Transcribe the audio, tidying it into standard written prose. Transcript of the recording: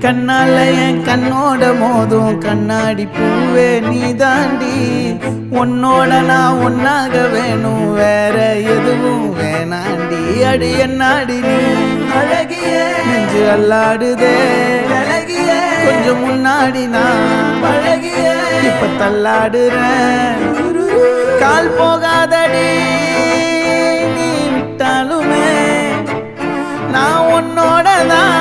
கண்ணால என் கண்ணோட மோதும் கண்ணாடி பூவே நீ தாண்டி உன்னோட நான் ஒன்னாக வேணும் வேற எதுவும் வேணாண்டி அடி என்னாடி நீ அழகிய நெஞ்சு அல்லாடுதே அழகிய கொஞ்சம் முன்னாடி நான் அழகிய இப்ப தள்ளாடுறேன் கால் போகாதடி நீ விட்டாலுமே நான் உன்னோட தான்